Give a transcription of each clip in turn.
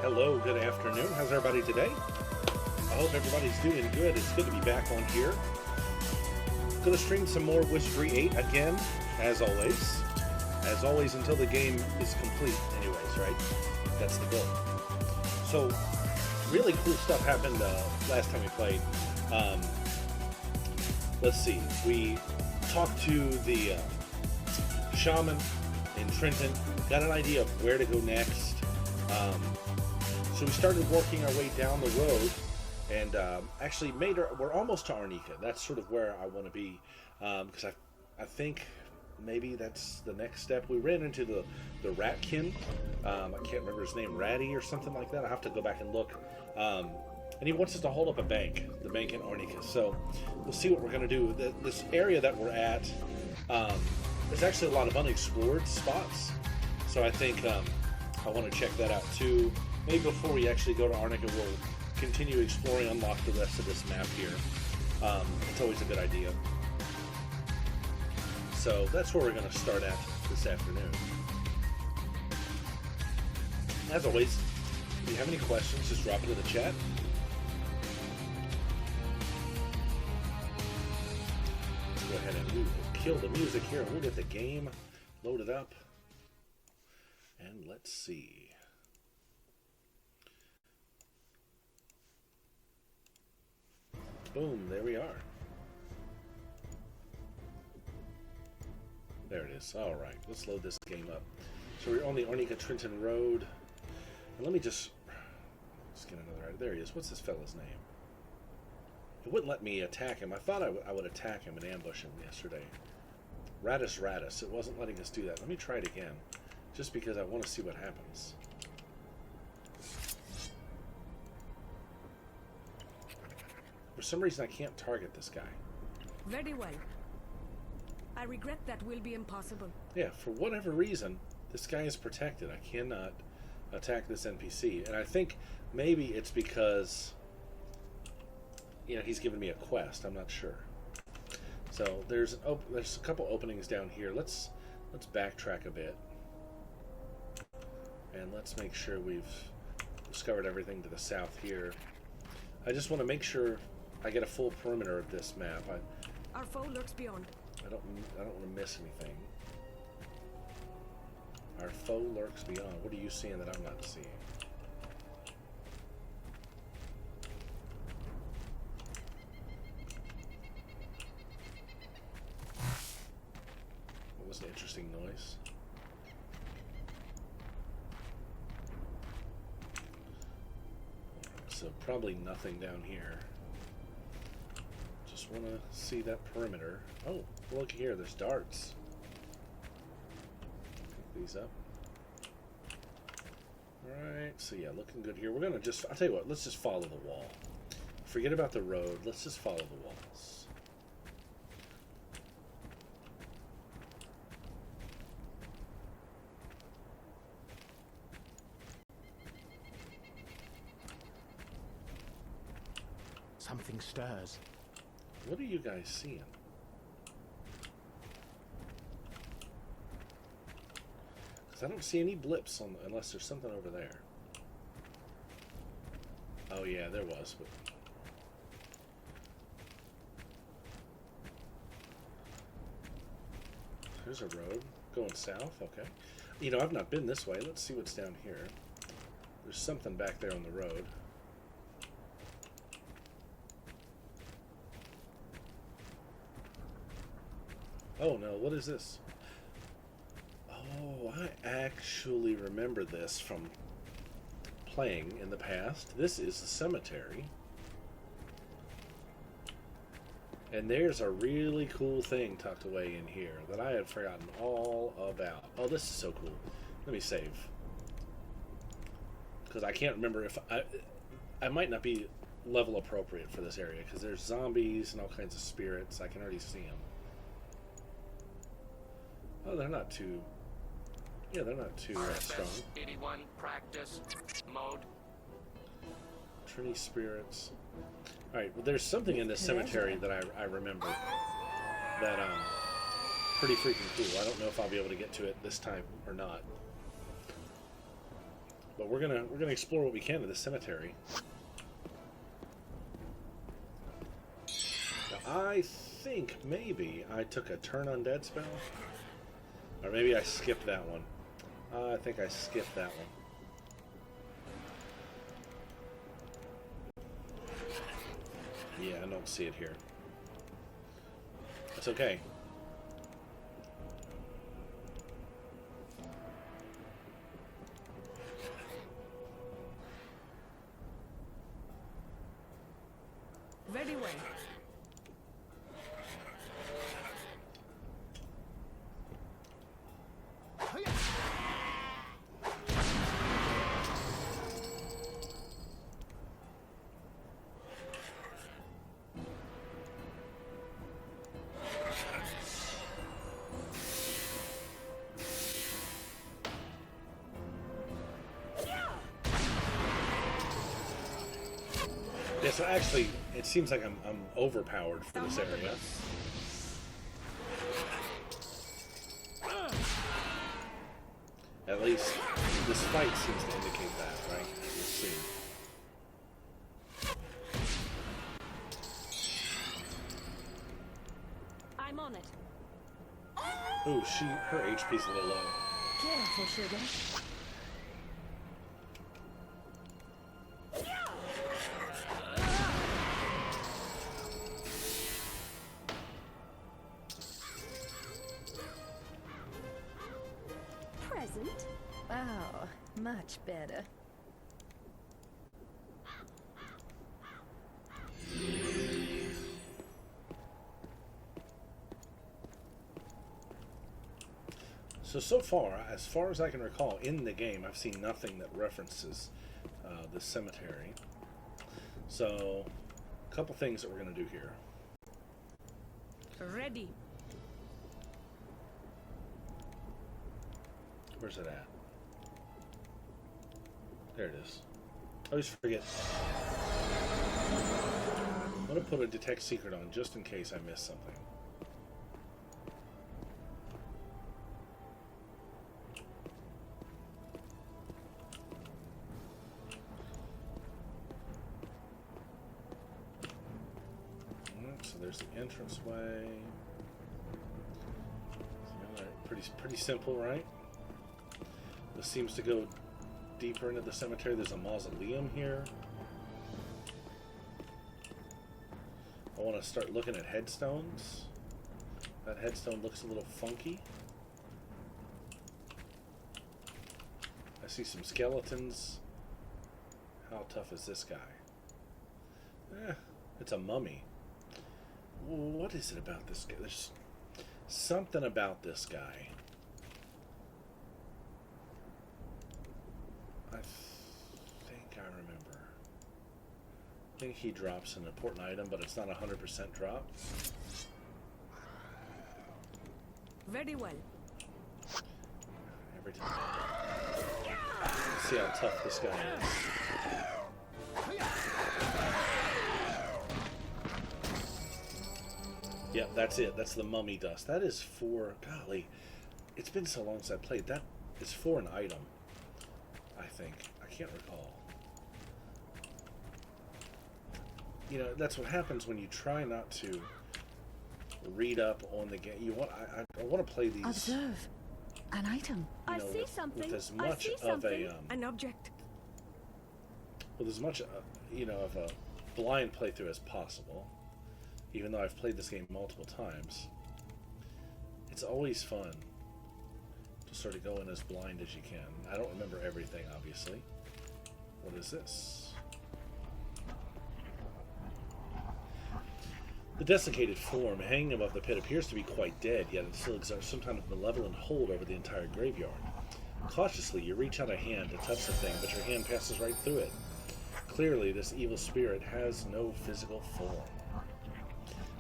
Hello, good afternoon. How's everybody today? I hope everybody's doing good. It's good to be back on here. Going to stream some more Wizardry 8 again, as always. As always, until the game is complete anyways, right? That's the goal. So, really cool stuff happened last time we played. Let's see. We talked to the shaman in Trenton, got an idea of where to go next. So we started working our way down the road, and actually we're almost to Arnika. That's sort of where I want to be, because I think maybe that's the next step. We ran into the Ratkin. I can't remember his name, Ratty or something like that. I have to go back and look. And he wants us to hold up a bank, the bank in Arnika. So we'll see what we're going to do. This area that we're at, there's actually a lot of unexplored spots. So I think I want to check that out too. Maybe before we actually go to Arnika, we'll continue exploring, unlock the rest of this map here. It's always a good idea. So that's where we're going to start at this afternoon. As always, if you have any questions, just drop it in the chat. Let's go ahead and kill the music here. We'll get the game loaded up. And let's see. Boom, there we are. There it is. All right, let's load this game up. So we're on the Arnika Trenton Road. And let me just get another. There he is. What's this fella's name? It wouldn't let me attack him. I thought I would attack him and ambush him yesterday. Radis. It wasn't letting us do that. Let me try it again. Just because I want to see what happens. For some reason, I can't target this guy. Very well. I regret that will be impossible. Yeah, for whatever reason, this guy is protected. I cannot attack this NPC. And I think maybe it's because, he's given me a quest. I'm not sure. So there's a couple openings down here. Let's backtrack a bit. And let's make sure we've discovered everything to the south here. I just want to make sure I get a full perimeter of this map. Our foe lurks beyond. I don't want to miss anything. Our foe lurks beyond. What are you seeing that I'm not seeing? What was an interesting noise? So probably nothing down here. Just want to see that perimeter. Oh, look here, there's darts. Pick these up. Alright, so yeah, looking good here. We're going to I'll tell you what, let's just follow the wall. Forget about the road, let's just follow the walls. Something stirs. What are you guys seeing? Because I don't see any blips unless there's something over there. Oh yeah, there was. But there's a road going south. Okay. I've not been this way. Let's see what's down here. There's something back there on the road. Oh no, what is this? Oh, I actually remember this from playing in the past. This is the cemetery. And there's a really cool thing tucked away in here that I had forgotten all about. Oh, this is so cool. Let me save. because I can't remember if I might not be level appropriate for this area because there's zombies and all kinds of spirits. I can already see them. Oh, they're not too. Yeah, they're not too strong. 81 practice mode. Trini spirits. All right. Well, there's something in this cemetery that I remember that pretty freaking cool. I don't know if I'll be able to get to it this time or not. But we're gonna explore what we can in this cemetery. Now, I think maybe I took a turn undead spell, or maybe I skipped that one. I think I skipped that one. Yeah, I don't see it here. It's okay. Very well. Yeah, so actually, it seems like I'm overpowered for this area. At least this fight seems to indicate that, right? We'll see. I'm on it. Ooh, her HP's a little low. Careful, sugar. Present? Oh, much better. So far, as far as I can recall, in the game, I've seen nothing that references the cemetery. So, a couple things that we're going to do here. Ready. Where's it at? There it is. I always forget. I'm going to put a detect secret on just in case I miss something. So there's the entranceway. Alright, pretty simple, right? This seems to go deeper into the cemetery. There's a mausoleum here. I want to start looking at headstones. That headstone looks a little funky. I see some skeletons. How tough is this guy? It's a mummy. What is it about this guy? There's something about this guy. I think I remember. I think he drops an important item, but it's not 100% drop. Very well. Every time. See how tough this guy is. Yeah, that's it. That's the mummy dust. That is for... Golly. It's been so long since I played. That is for an item, I think. I can't recall. You know, that's what happens when you try not to read up on the game. You want... I want to play these... Observe. An item. You I know, see something. with as I much see of something. a... An object. with as much, you know, of a blind playthrough as possible. Even though I've played this game multiple times, it's always fun to sort of go in as blind as you can. I don't remember everything, obviously. What is this? The desiccated form hanging above the pit appears to be quite dead, yet it still exerts some kind of malevolent hold over the entire graveyard. Cautiously, you reach out a hand to touch the thing, but your hand passes right through it. Clearly, this evil spirit has no physical form.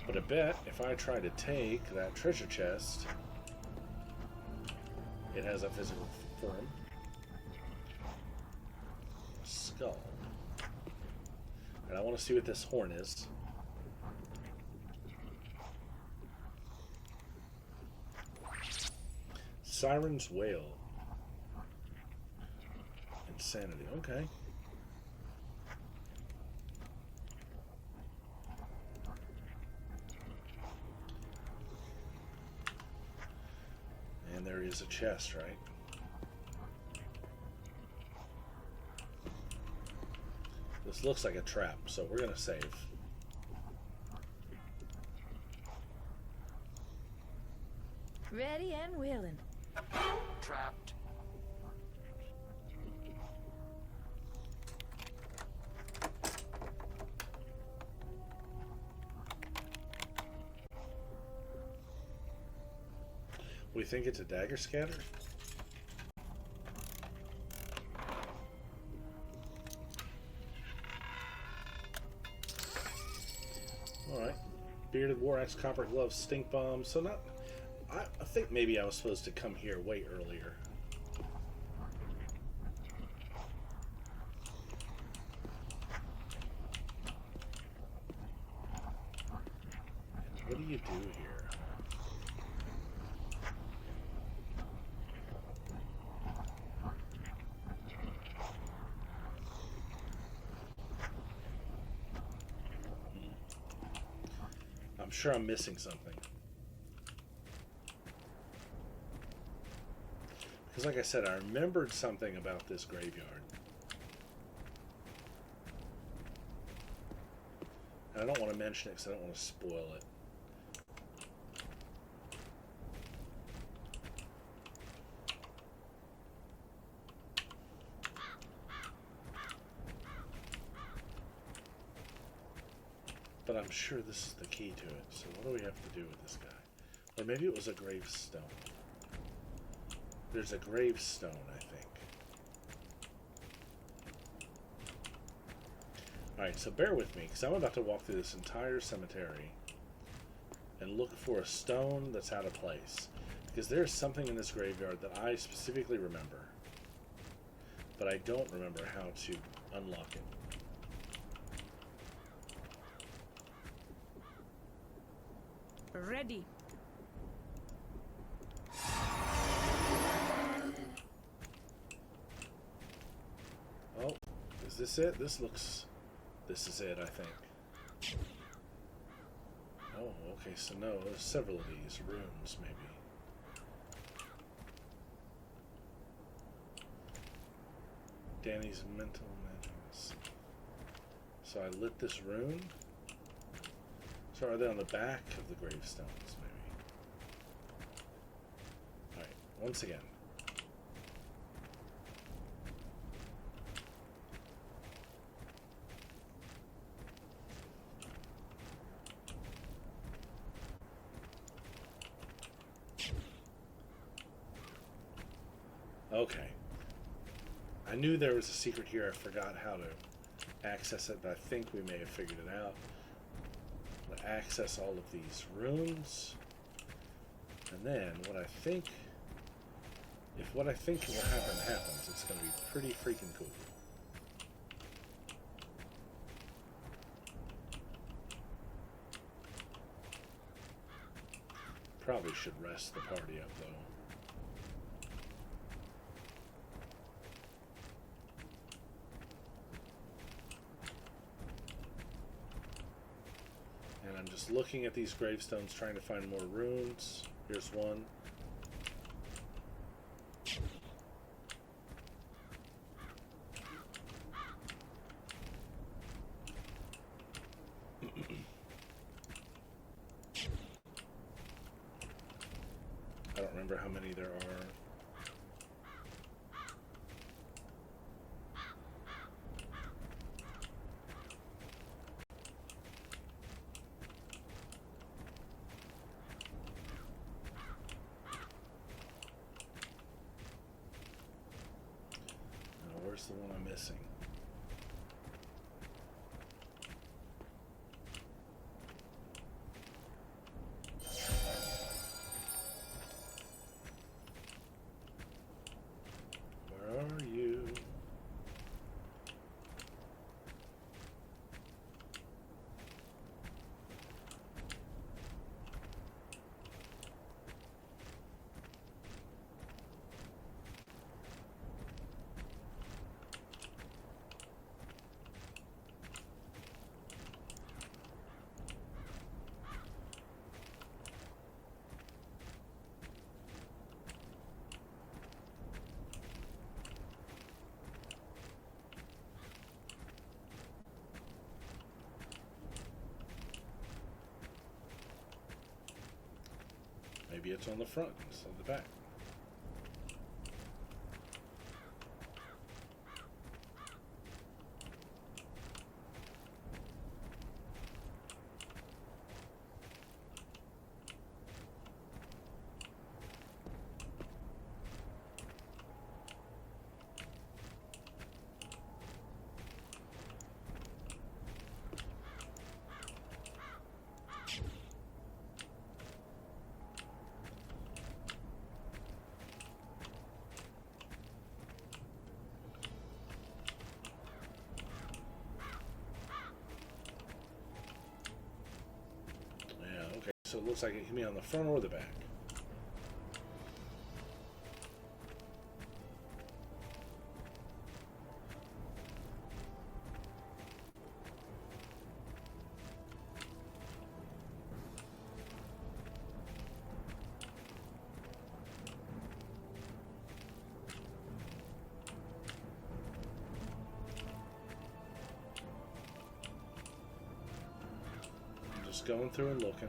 But I bet if I try to take that treasure chest, it has a physical form. A skull. And I want to see what this horn is. Siren's Wail. Insanity. Okay. And there is a chest, right? This looks like a trap, so we're going to save. Ready and willing. Trapped. We think it's a dagger scatter? Alright. Bearded War Axe, Copper Gloves, Stink Bomb. So not... I think maybe I was supposed to come here way earlier. What do you do here? I'm sure I'm missing something. Because like I said, I remembered something about this graveyard. And I don't want to mention it because I don't want to spoil it. But I'm sure this is the key to it. So what do we have to do with this guy? Or maybe it was a gravestone. There's a gravestone, I think. Alright, so bear with me, because I'm about to walk through this entire cemetery and look for a stone that's out of place. Because there's something in this graveyard that I specifically remember. But I don't remember how to unlock it. Ready. Oh, is this it? This is it, I think. Oh, okay, so no, there's several of these runes, maybe. Danny's mental madness. So I lit this rune. So are they on the back of the gravestones, maybe? Alright, once again. Okay. I knew there was a secret here. I forgot how to access it, but I think we may have figured it out. To access all of these rooms, and then what I think, if what I think will happen happens, it's going to be pretty freaking cool. Probably should rest the party up though. I'm just looking at these gravestones, trying to find more runes. Here's one. I don't remember how many there are. Where's the one I'm missing? Where are you? Maybe it's on the front instead of the back. So it looks like it can be on the front or the back. I'm just going through and looking.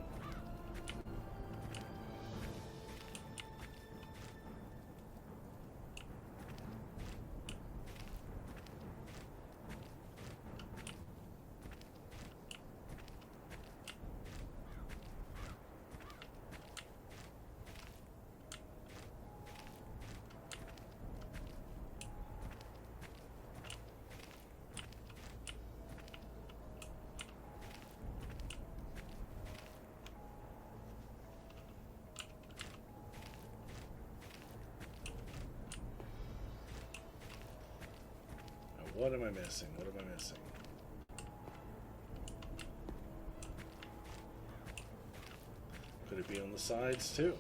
What am I missing? What am I missing? Could it be on the sides too?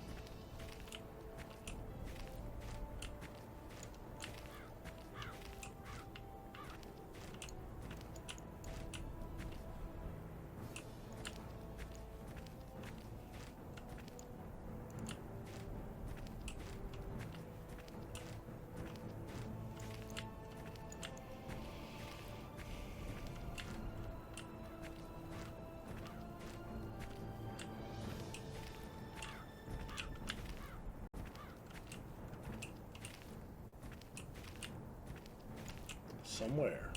Somewhere.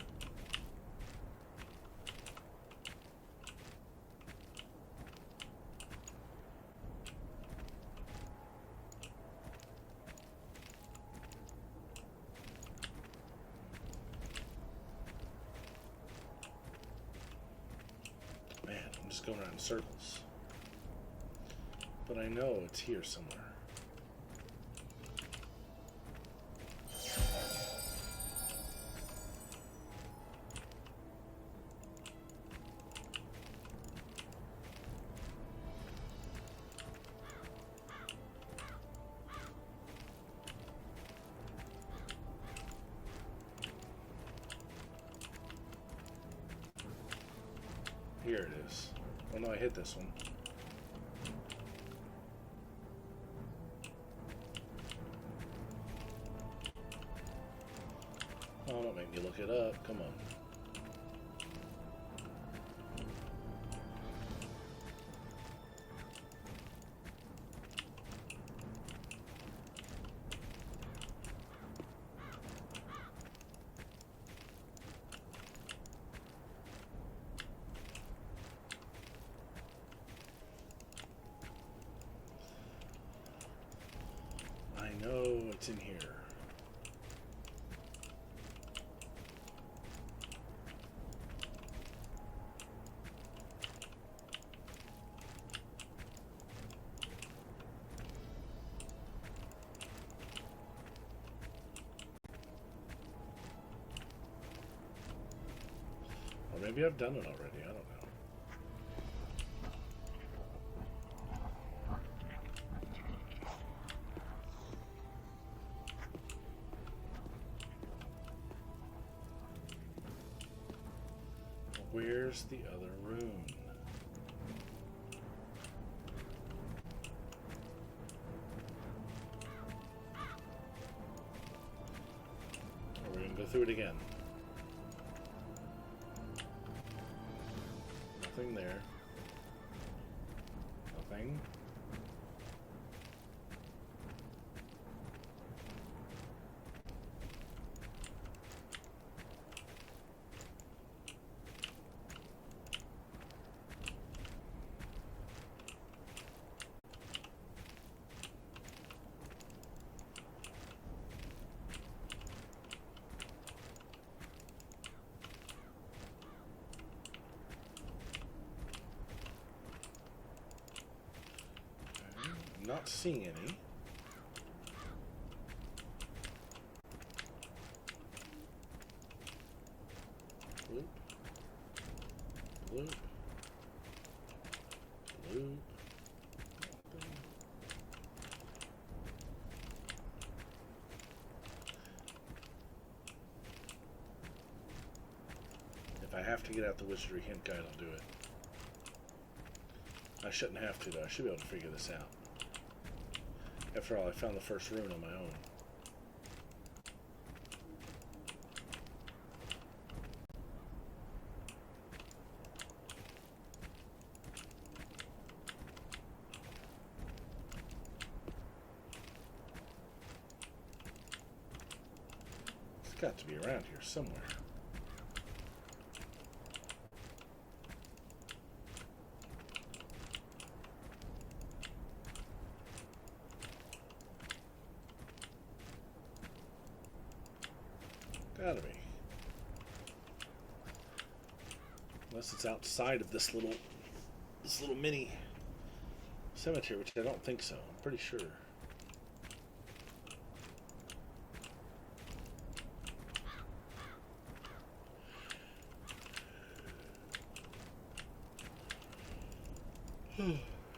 Man, I'm just going around in circles. But I know it's here somewhere. Here it is. Oh no, I hit this one. Oh, don't make me look it up. Come on. I know it's in here. Or maybe I've done it already. I don't know. Where's the other rune? We're going to go through it again. Nothing there. Nothing. Not seeing any. Bloop. Bloop. Bloop. If I have to get out the Wizardry hint guide, I'll do it. I shouldn't have to, though. I should be able to figure this out. After all, I found the first rune on my own. It's got to be around here somewhere. Gotta be. Unless it's outside of this little mini cemetery, which I don't think so. I'm pretty sure.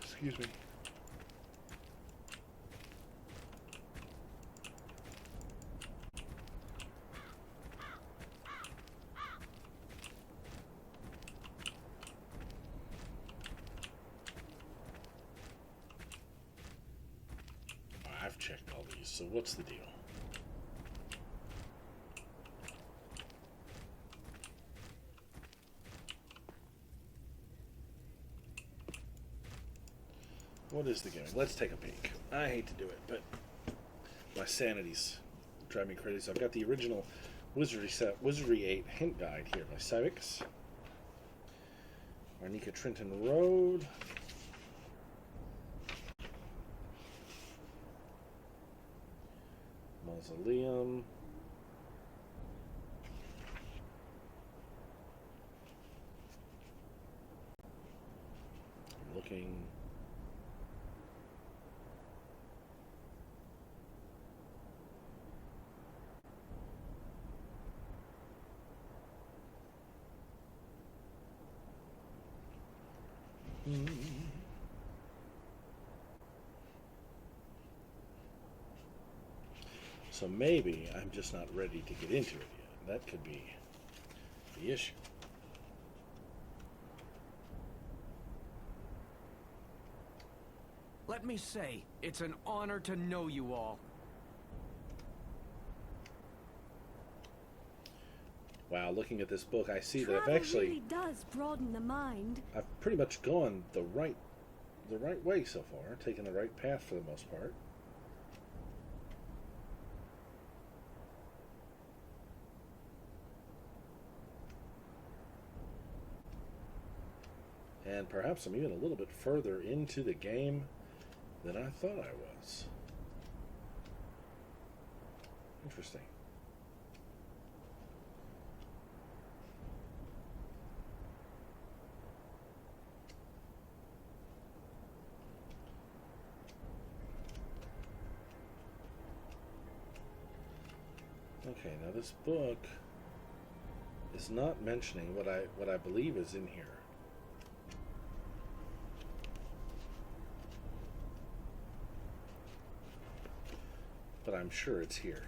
Excuse me. I've checked all these, so what's the deal? What is the game? Let's take a peek. I hate to do it, but my sanity's driving me crazy. So I've got the original Wizardry 8 hint guide here by Civix. Arnika Trenton Road. Mausoleum. I'm looking. So maybe I'm just not ready to get into it yet. That could be the issue. Let me say, it's an honor to know you all. Wow, looking at this book, I see that Travel I've actually really does broaden the mind. I've pretty much gone the right way so far, taken the right path for the most part. And perhaps I'm even a little bit further into the game than I thought I was. Interesting. Okay, now this book is not mentioning what I believe is in here. But I'm sure it's here.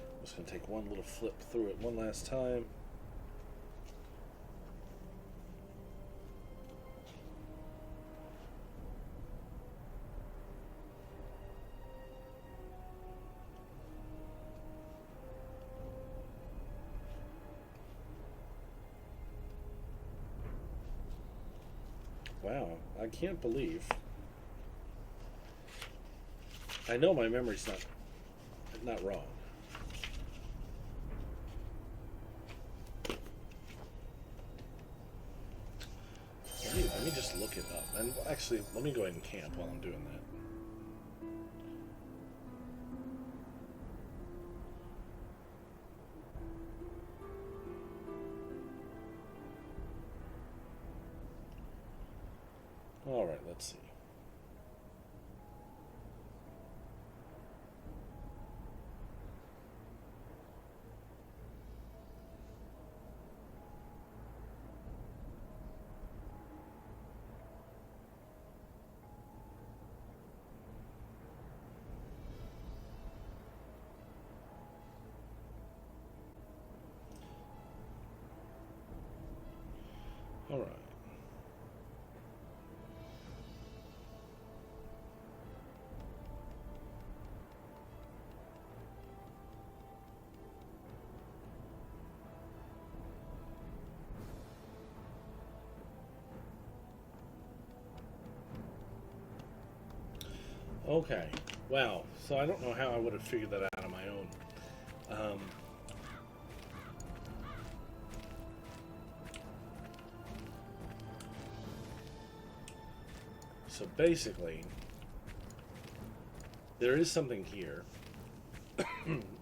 I'm just going to take one little flip through it one last time. Wow, I can't believe. I know my memory's not wrong. Let me just look it up. And actually, let me go ahead and camp while I'm doing that. All right, let's see. All right. Okay. Wow. So I don't know how I would have figured that out on my own. So basically, there is something here,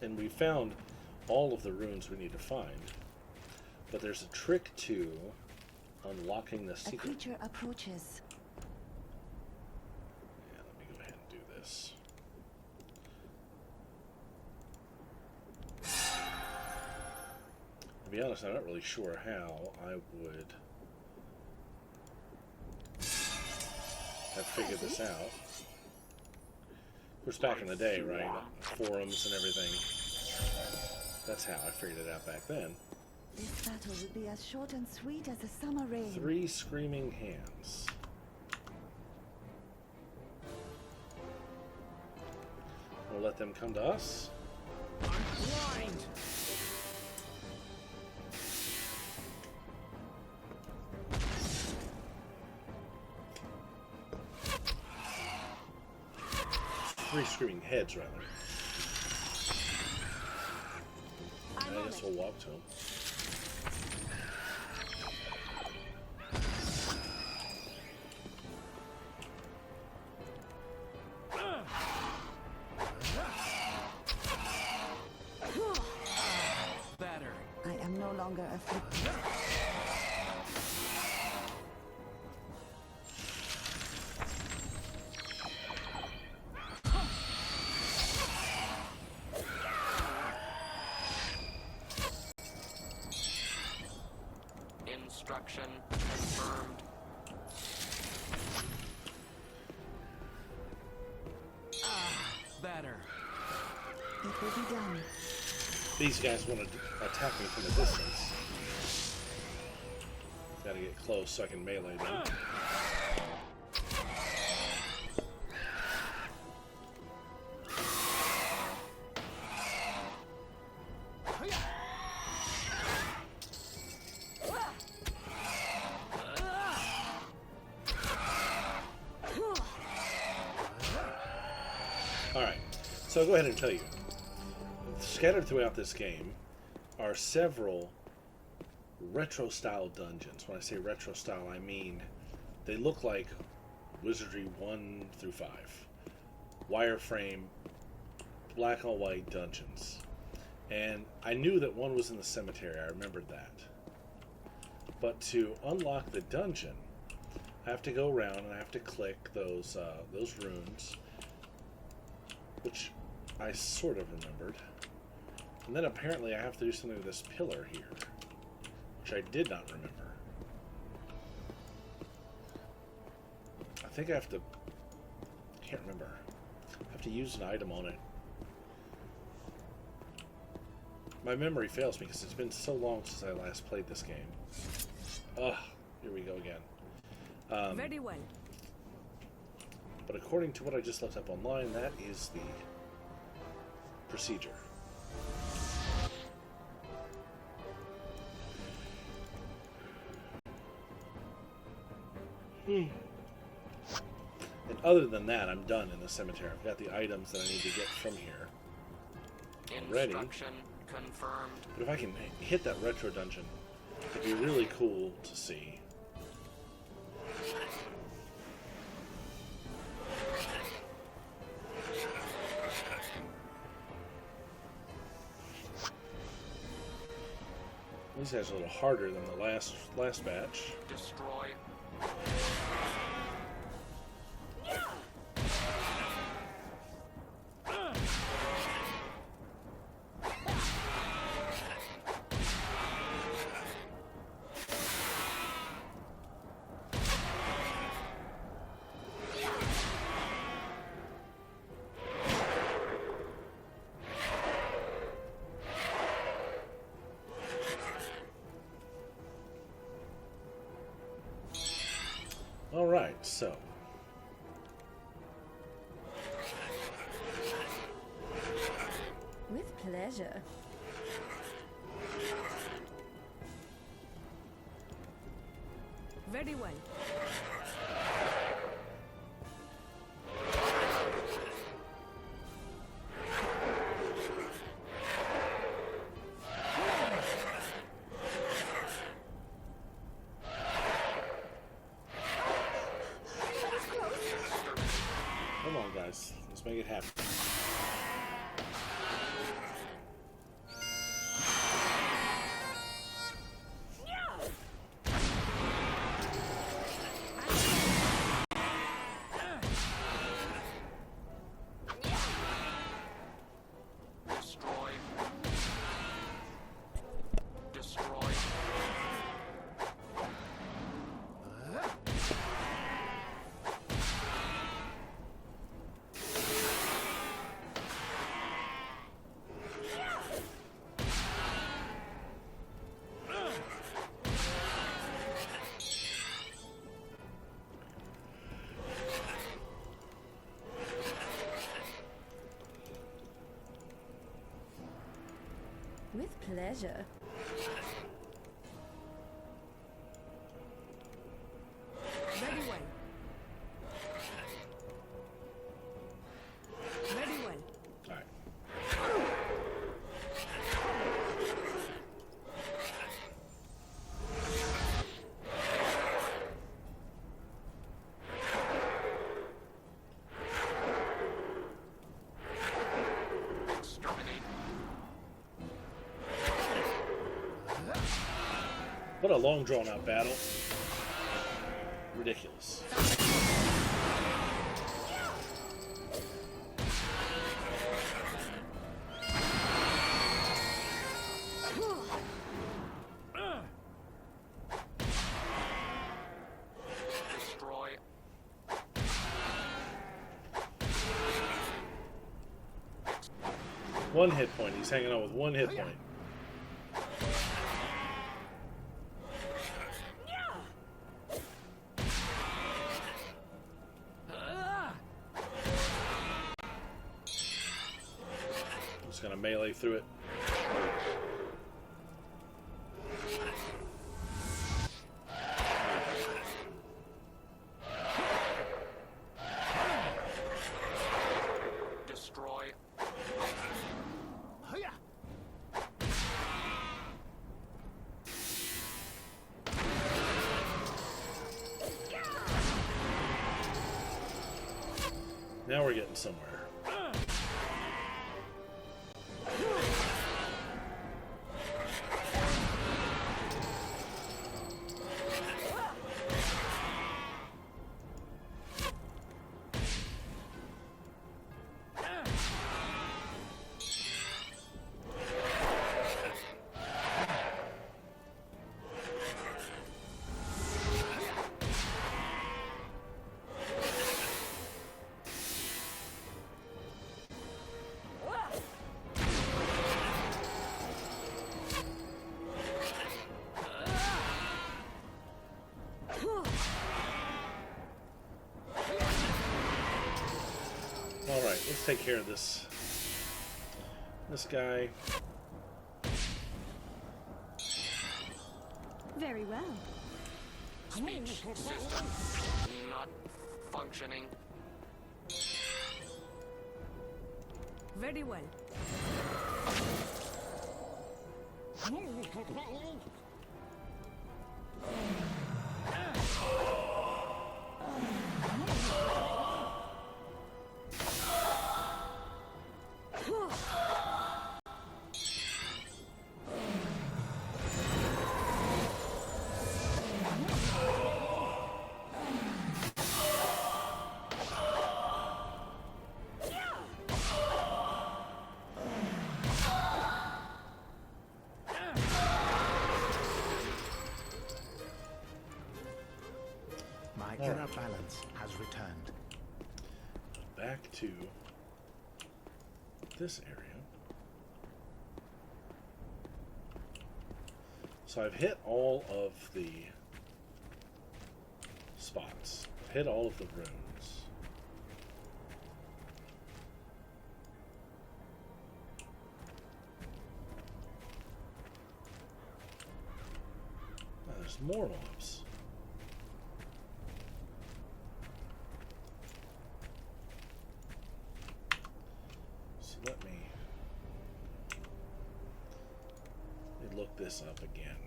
and we found all of the runes we need to find. But there's a trick to unlocking the A secret. creature approaches. Yeah, let me go ahead and do this. To be honest, I'm not really sure how I would have figured this out. Of course, back in the day, right? Forums and everything. That's how I figured it out back then. This battle will be as short and sweet as a summer rain. 3 screaming hands. We'll let them come to us. I'm blind! Three screaming heads, rather. I guess we'll walk to them. Better. I am no longer afflicted. Instruction confirmed. Better. It will be done. These guys want to attack me from a distance. Gotta get close so I can melee them. Alright, so I'll go ahead and tell you. Scattered throughout this game are several retro-style dungeons. When I say retro-style, I mean they look like Wizardry 1 through 5. Wireframe, black and white dungeons. And I knew that one was in the cemetery. I remembered that. But to unlock the dungeon, I have to go around and I have to click those runes, which I sort of remembered. And then apparently I have to do something with this pillar here, which I did not remember. I think I have to... can't remember. I have to use an item on it. My memory fails me because it's been so long since I last played this game. Ugh, here we go again. Very well. But according to what I just looked up online, that is the procedure. And other than that, I'm done in the cemetery. I've got the items that I need to get from here already. Instruction confirmed. But if I can hit that retro dungeon, it'd be really cool to see. These guys are a little harder than the last batch. Destroy. Alright, so. With pleasure. Very well. Come on, guys. Let's make it happen. Destroy. Destroy. With pleasure. Very well. Very well. Alright. Exterminate. What a long drawn out battle. Ridiculous. Destroy. One hit point. He's hanging on with one hit point. Just gonna melee through it. Destroy. Hiya! Now we're getting somewhere. let's take care of this guy. Very well. Speech system not functioning. Very well. My inner balance has returned. Back to this area. So I've hit all of the spots. I've hit all of the rooms. Oh, there's more mobs. So let me look this up again.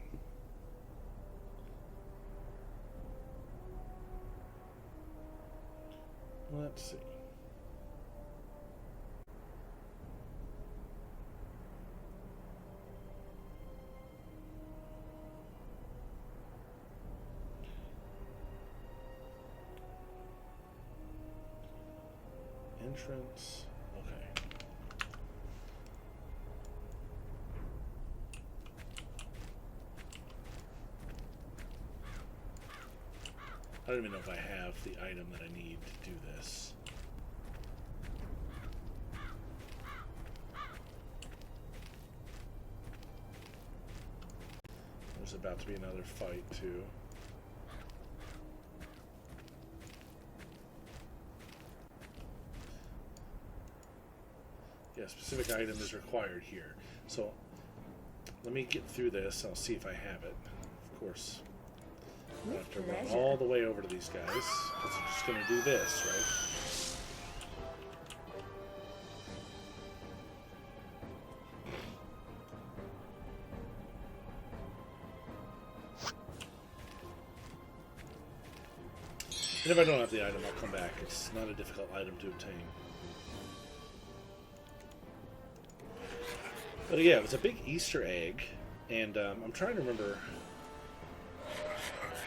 Let's see. Entrance. Okay. I don't even know if I have the item that I need to do this. There's about to be another fight too. Yeah, specific item is required here. So let me get through this. I'll see if I have it. Of course. I have to run all the way over to these guys, because I'm just going to do this, right? And if I don't have the item, I'll come back. It's not a difficult item to obtain. But yeah, it was a big Easter egg, and I'm trying to remember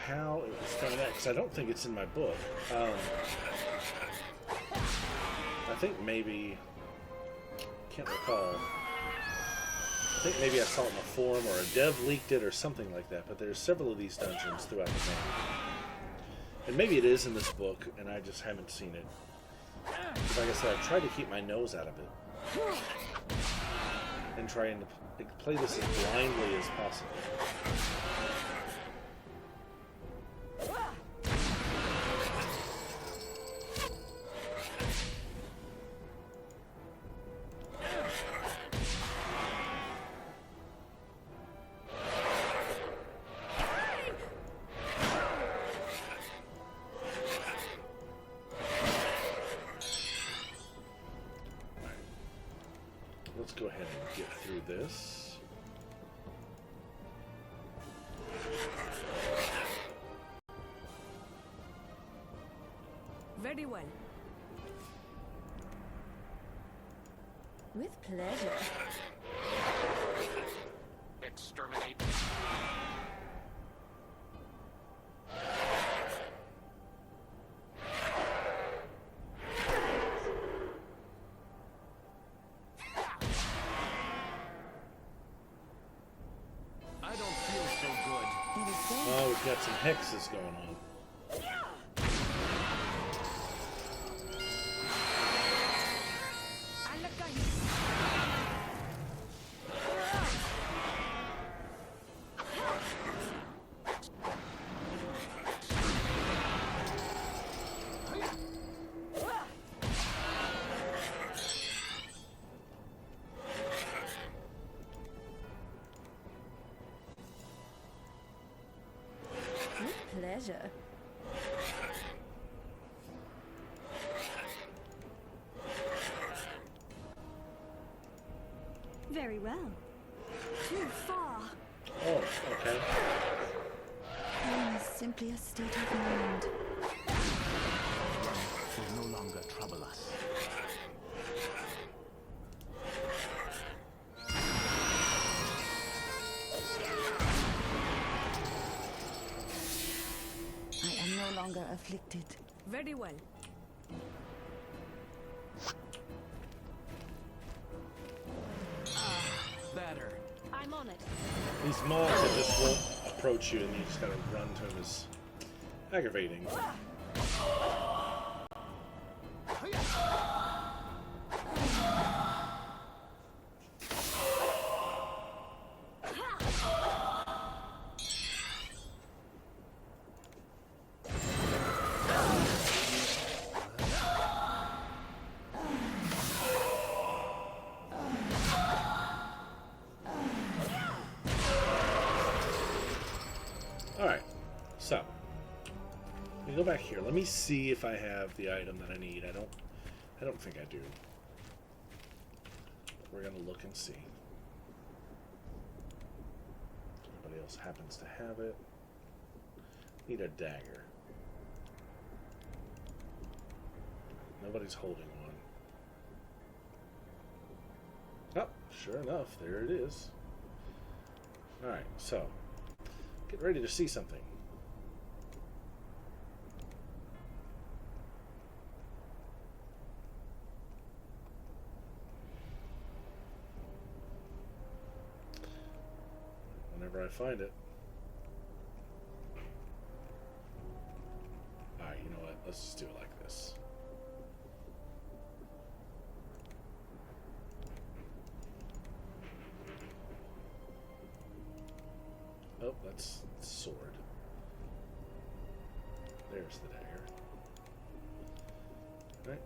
how it was found out, because I don't think it's in my book. I think maybe, can't recall. I think maybe I saw it in a forum, or a dev leaked it, or something like that. But there's several of these dungeons throughout the game, and maybe it is in this book, and I just haven't seen it. But like I said, I've tried to keep my nose out of it, and trying to play this as blindly as possible. Let's go ahead and get through this. Very well. With pleasure. Exterminate. I don't feel so good. It is dead. Oh, we've got some hexes going on. pleasure. Very well. Too far. Oh, okay. Pain is simply a state of mind. Will no longer trouble us. I am no longer afflicted. Very well. Better. I'm on it. These mobs that just won't approach you and you just gotta run to them is aggravating. Alright, so let me go back here. Let me see if I have the item that I need. I don't think I do. But we're gonna look and see. Anybody else happens to have it? Need a dagger. Nobody's holding one. Oh, sure enough, there it is. Alright, so get ready to see something. Whenever I find it. Alright, you know what? Let's just do it like this. Oh, that's the sword. There's the dagger. Right.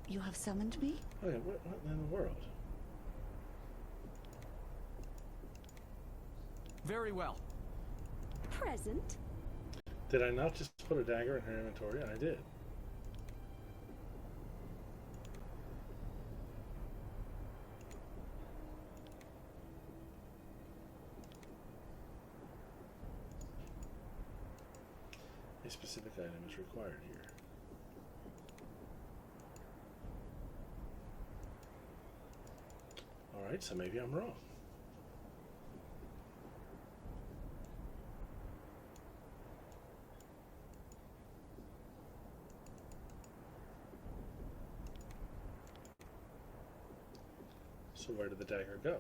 You have summoned me? Oh yeah, what in the world? Very well. Present. Did I not just put a dagger in her inventory? I did. A specific item is required here. Alright, so maybe I'm wrong. So where did the dagger go?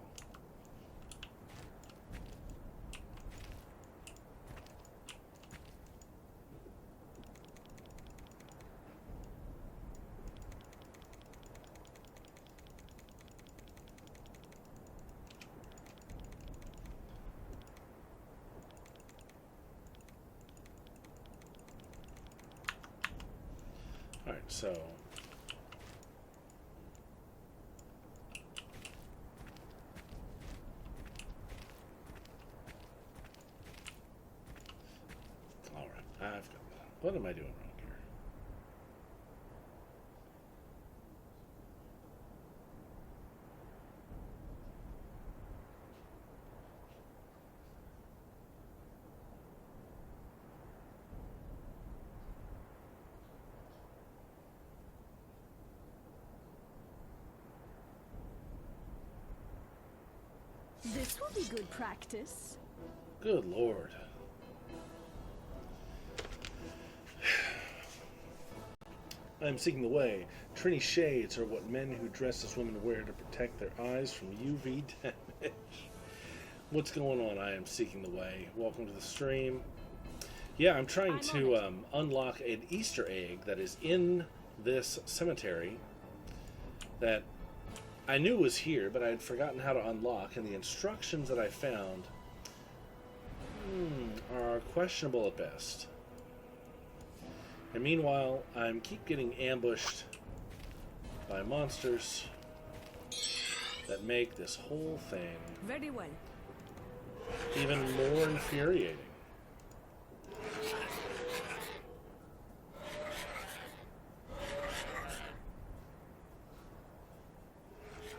Alright, so what am I doing wrong here? This will be good practice. Good Lord. I am seeking the way. Trini shades are what men who dress as women wear to protect their eyes from UV damage. What's going on? I am seeking the way. Welcome to the stream. Yeah, I'm trying to unlock an Easter egg that is in this cemetery that I knew was here, but I had forgotten how to unlock, and the instructions that I found are questionable at best. And meanwhile, I keep getting ambushed by monsters that make this whole thing Very well. even more infuriating.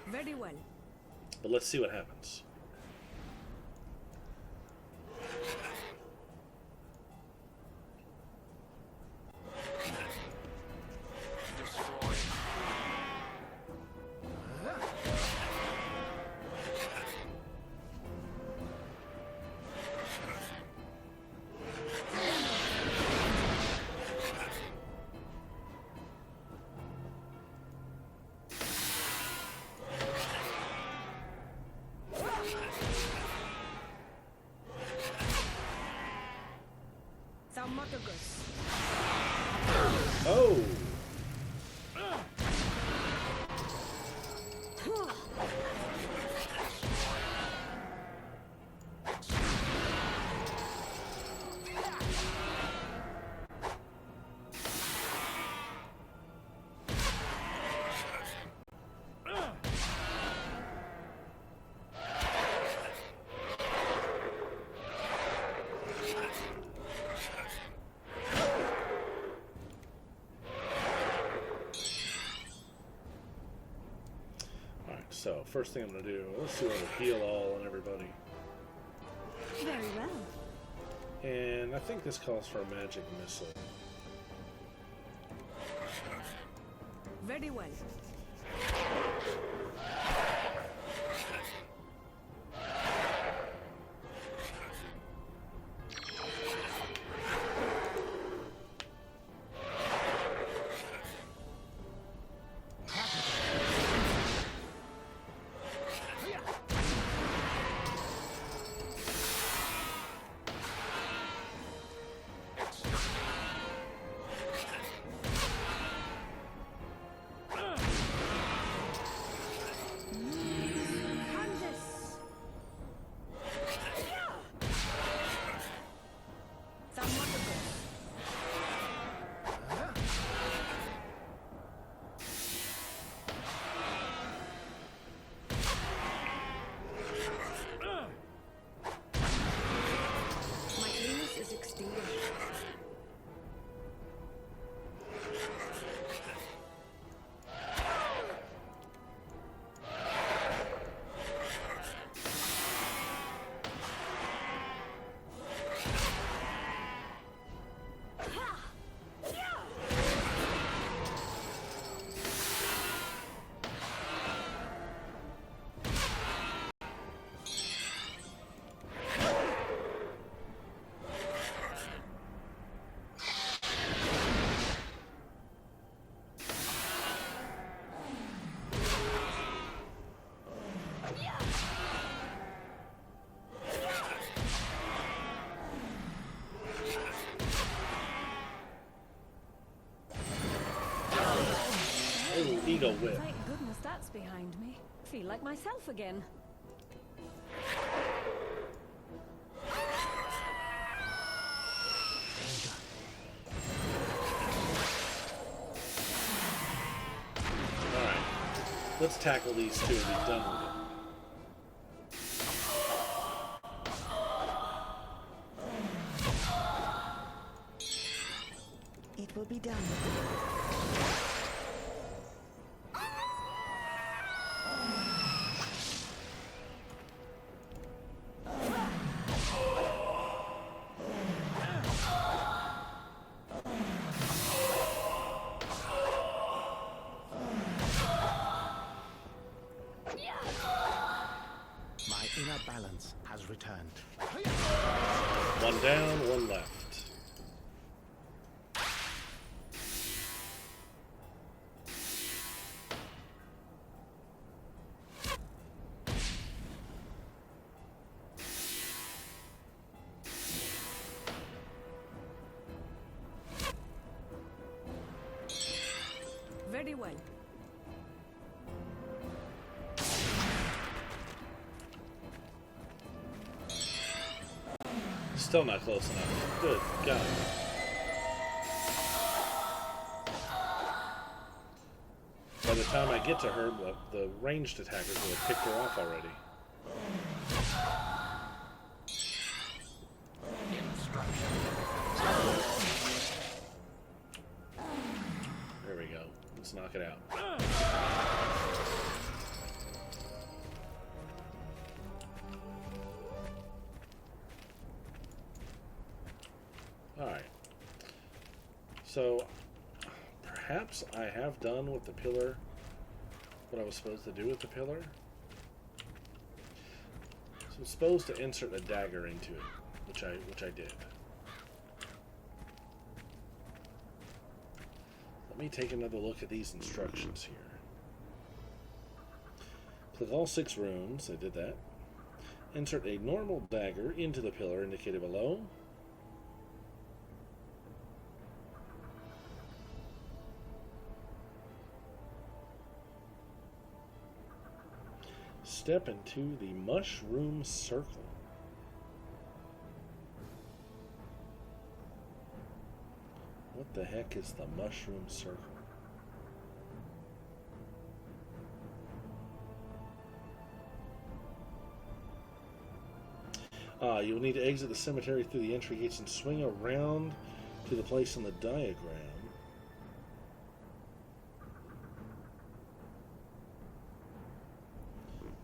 Very well. But let's see what happens. Destroy. Thaumaturgus. Oh! So, first thing I'm going to do, let's see what will heal all on everybody. Very well. And I think this calls for a magic missile. Very well. Ego whip. Thank goodness that's behind me. Feel like myself again. Alright. Let's tackle these two and be done with it. It will be done. My inner balance has returned. One down, one left. Very well. Still not close enough. Good God. By the time I get to her, the ranged attackers will have picked her off already. There we go. Let's knock it out. Alright. So, perhaps I have done with the pillar what I was supposed to do with the pillar. So I'm supposed to insert a dagger into it, which I did. Let me take another look at these instructions here. Click all 6 rooms. I did that. Insert a normal dagger into the pillar indicated below. Step into the mushroom circle. What the heck is the mushroom circle? You'll need to exit the cemetery through the entry gates and swing around to the place on the diagram.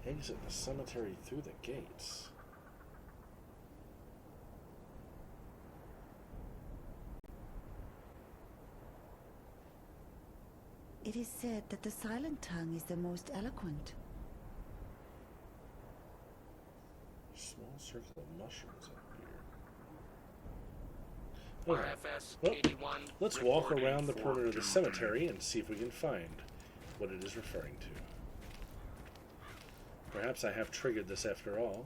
Exit the cemetery through the gates. It is said that the silent tongue is the most eloquent. Small circle of mushrooms up here. Okay. RFS Well, 81. let's walk reporting around the for perimeter of the duty. cemetery and see if we can find what it is referring to. Perhaps I have triggered this after all.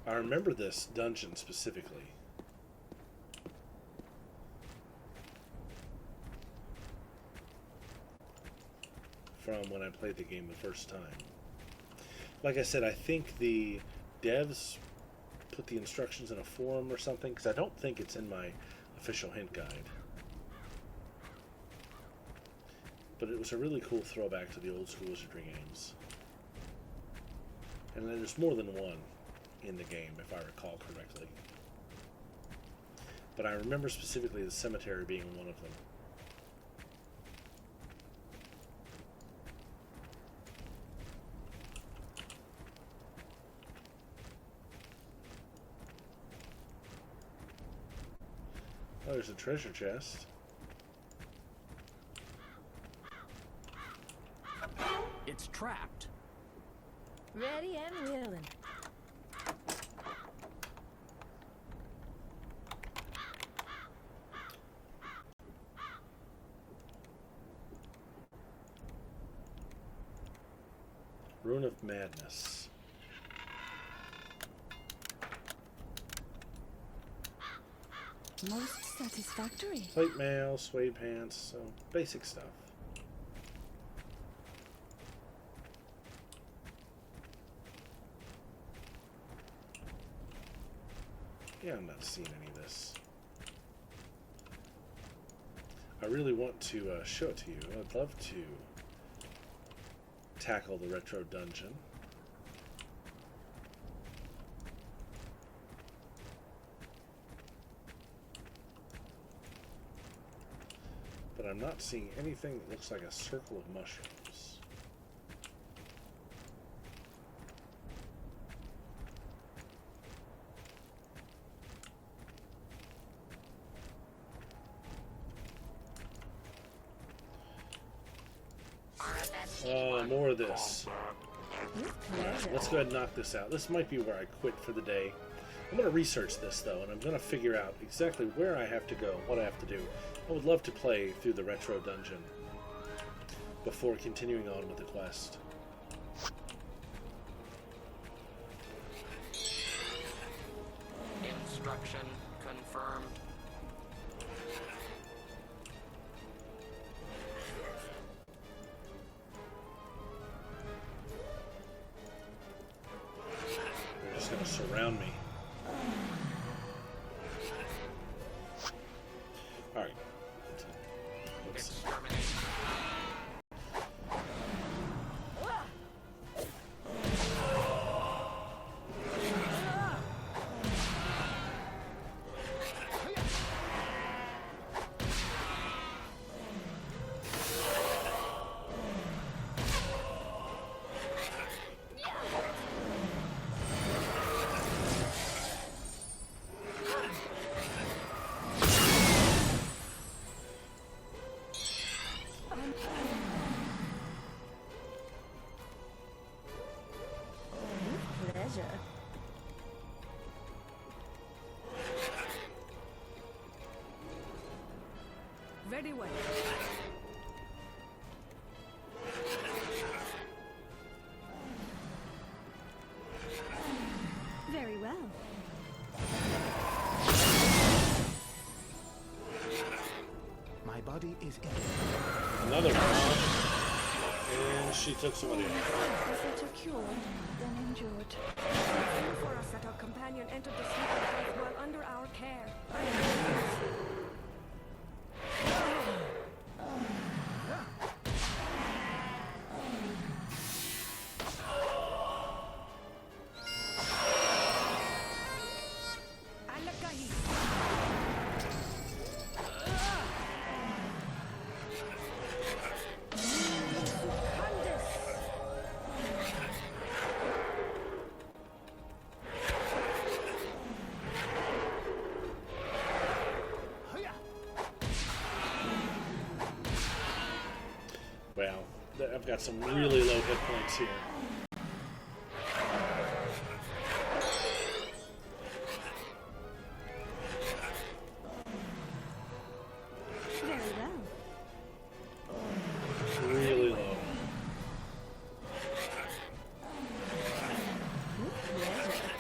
I remember this dungeon specifically. From when I played the game the first time. Like I said, I think the devs put the instructions in a forum or something, because I don't think it's in my official hint guide. But it was a really cool throwback to the old school Wizardry games. And there's more than one in the game, if I recall correctly. But I remember specifically the cemetery being one of them. Oh, there's a treasure chest. It's trapped. Ready and willing. Rune of Madness. Most satisfactory. Plate mail, suede pants, so basic stuff. Yeah, I'm not seeing any of this. I really want to show it to you. I'd love to tackle the retro dungeon. But I'm not seeing anything that looks like a circle of mushrooms. More of this. Let's go ahead and knock this out. This might be where I quit for the day. I'm going to research this, though, and I'm going to figure out exactly where I have to go, what I have to do. I would love to play through the retro dungeon before continuing on with the quest. Instruction confirmed. going to surround me. Alright. Let's see. Exterminate. Pleasure. Very well. Very well. My body is in. Another one. And she took somebody else. Better cured than injured. It's for us that our companion entered the sleeping earth while under our care. Alakahi. Wow, I've got some really low hit points here. Very well. Really low. Pleasure.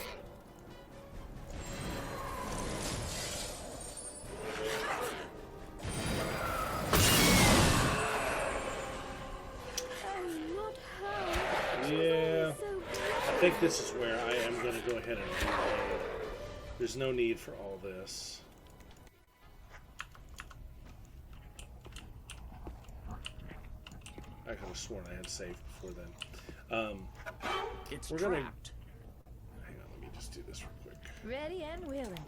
Oh, not her. Yeah, So I think this is where I am going to go ahead and reload. There's no need for all this. I could have sworn I had saved before then. It's We're gonna- trapped. Hang on, let me just do this real quick. ready and willing.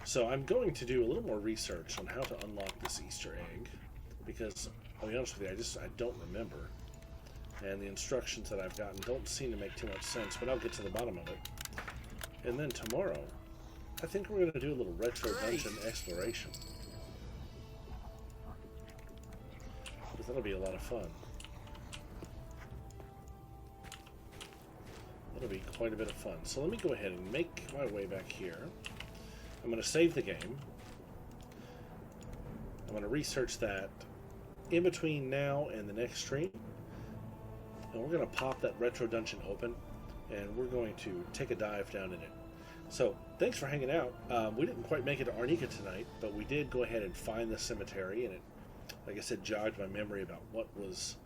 So I'm going to do a little more research on how to unlock this Easter egg, because I'll be honest with you, I don't remember, and the instructions that I've gotten don't seem to make too much sense. But I'll get to the bottom of it. And then tomorrow, I think we're going to do a little retro dungeon exploration, because that'll be a lot of fun. That'll be quite a bit of fun. So let me go ahead and make my way back here. I'm going to save the game. I'm going to research that in between now and the next stream. And we're going to pop that retro dungeon open, and we're going to take a dive down in it. So, thanks for hanging out. We didn't quite make it to Arnika tonight, but we did go ahead and find the cemetery, and it, like I said, jogged my memory about what was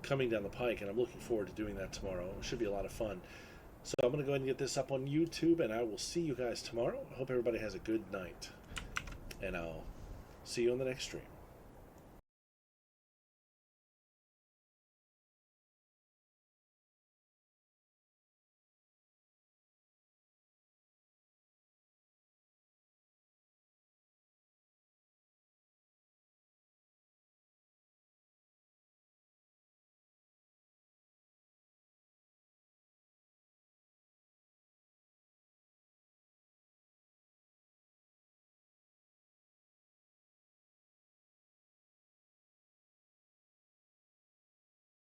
coming down the pike, and I'm looking forward to doing that tomorrow. It should be a lot of fun. So I'm going to go ahead and get this up on YouTube, and I will see you guys tomorrow. I hope everybody has a good night, and I'll see you on the next stream.